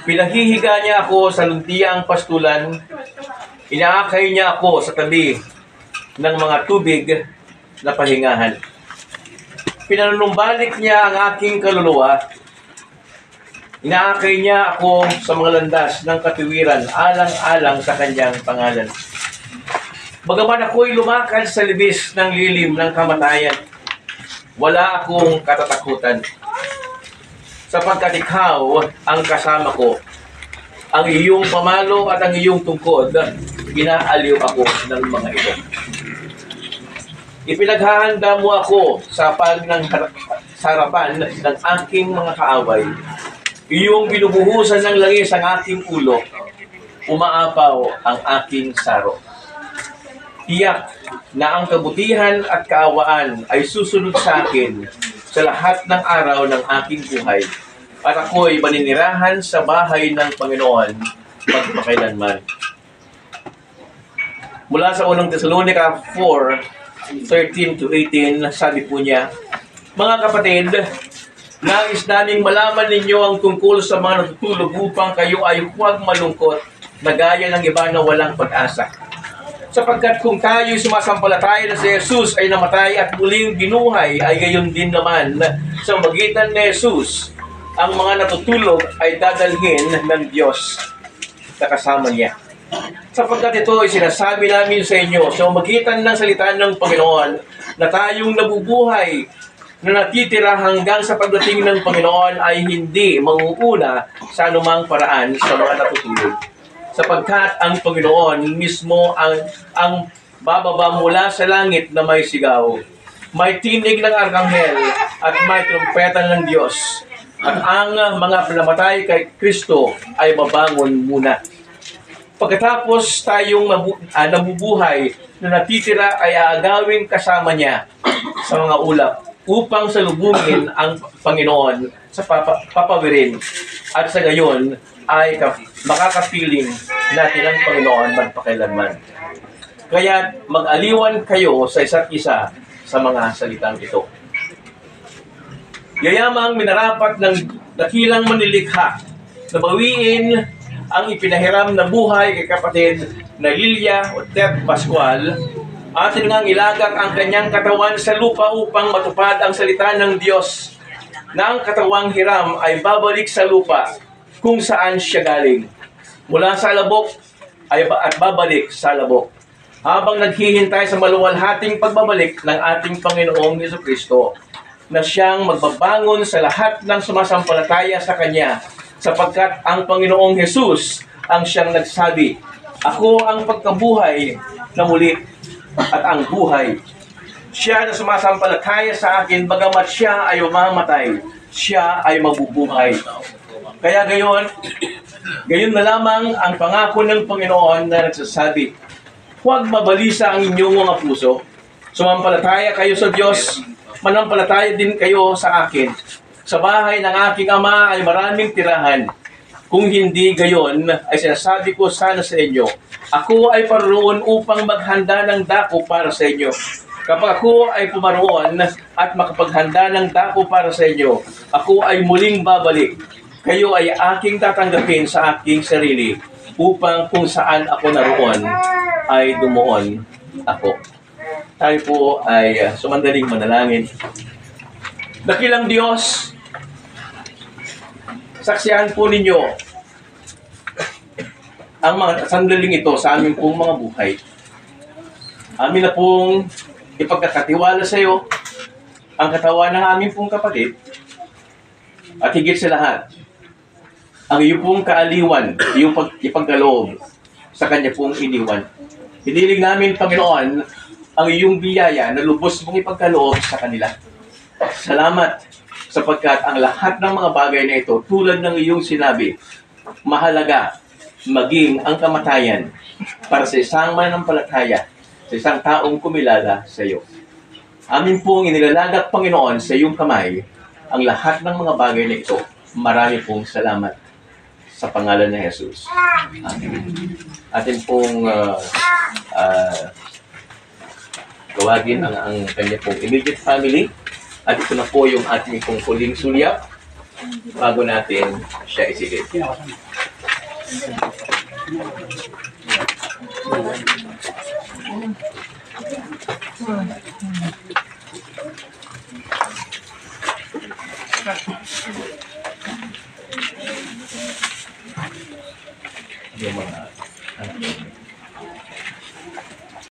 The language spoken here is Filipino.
Pinahihiga niya ako sa luntiang pastulan. Inaakay niya ako sa tabi ng mga tubig na pahingahan. Pinanunumbalik niya ang aking kaluluwa. Inaakay niya ako sa mga landas ng katuwiran alang-alang sa kanyang pangalan. Bagaman ako'y lumakad sa libis ng lilim ng kamatayan, wala akong katatakutan. Sapagkat ikaw ang kasama ko. Ang iyong pamalo at ang iyong tungkod, inaaliw ako ng mga ito. Ipinaghahanda mo ako sa harapan ng aking mga kaaway. Iyong binubuhusan ng langis ang aking ulo. Umaapaw ang aking saro. Tiyak na ang kabutihan at kaawaan ay susunod sa akin sa lahat ng araw ng aking buhay. At ako'y maninirahan sa bahay ng Panginoon magpakailanman. Mula sa unang Thessalonica 4:13-18, sabi po niya, mga kapatid, nais naming malaman ninyo ang tungkol sa mga natutulog upang kayo ay huwag malungkot na gaya ng iba na walang pag-asa. Sapagkat kung tayo'y sumasampalataya na si Jesus ay namatay at muling binuhay, ay gayon din naman sa magitan ni Jesus, ang mga natutulog ay dadalhin ng Diyos sa kasama niya. Sapagkat ito ay sinasabi namin sa inyo sa magitan ng salita ng Panginoon na tayong nabubuhay na natitira hanggang sa pagdating ng Panginoon ay hindi mauuna sa anumang paraan sa mga natutulog. Sapagkat ang Panginoon mismo ang bababa mula sa langit na may sigaw, may tinig ng arkanghel at may trumpeta ng Diyos. At ang mga namatay kay Kristo ay mabangon muna. Pagkatapos tayong nabubuhay na natitira ay aagawin kasama niya sa mga ulap upang salubungin ang Panginoon sa papawirin. At sa gayon ay makakapiling natin ang Panginoon magpakailanman. Kaya mag-aliwan kayo sa isa't isa sa mga salitang ito. Yayamang minarapat ng dakilang manilikha na bawiin ang ipinahiram na buhay kay kapatid na Lilia o Tet Pascual, atin ngang ilagak ang kanyang katawan sa lupa upang matupad ang salita ng Diyos na ang katawang hiram ay babalik sa lupa kung saan siya galing. Mula sa labok at babalik sa labok. Habang naghihintay sa maluwalhating pagbabalik ng ating Panginoong Jesucristo, na siyang magbabangon sa lahat ng sumasampalataya sa Kanya, sapagkat ang Panginoong Jesus ang siyang nagsabi, ako ang pagkabuhay na muli at ang buhay. Siya na sumasampalataya sa akin, bagamat siya ay mamamatay, siya ay mabubuhay. Kaya gayon na lamang ang pangako ng Panginoon na nagsasabi, huwag mabalisa ang inyong mga puso. Sumampalataya kayo sa Diyos, manampalataya din kayo sa akin. Sa bahay ng aking ama ay maraming tirahan. Kung hindi gayon, ay sinasabi ko sana sa inyo, ako ay paroon upang maghanda ng dako para sa inyo. Kapag ako ay pumaroon at makapaghanda ng dako para sa inyo, ako ay muling babalik. Kayo ay aking tatanggapin sa aking sarili, upang kung saan ako naroon, ay dumuon ako. Tayo po ay sumandaling manalangin. Dakilang Diyos, saksihan po ninyo ang mga sandaling ito sa aming pong mga buhay. Amin na pong ipagkakatiwala sa iyo ang katawan ng aming pong kapatid at higit sa lahat, ang iyong pong kaaliwan, iyong ipagkaloob sa kanya pong iniwan. Hiniling namin, Panginoon, ang iyong biyaya na lubos mong ipagkaloob sa kanila. Salamat sapagkat ang lahat ng mga bagay na ito, tulad ng iyong sinabi, mahalaga maging ang kamatayan para sa isang mananampalataya, sa isang taong kumilala sa iyo. Amin pong inilalagak, Panginoon, sa iyong kamay ang lahat ng mga bagay na ito. Marami pong salamat sa pangalan ni Jesus. Amen. Atin pong gawagin ang kanya pong immediate family. At ito na po yung ating pong huling sulyap. bago natin siya isilid. Yung mga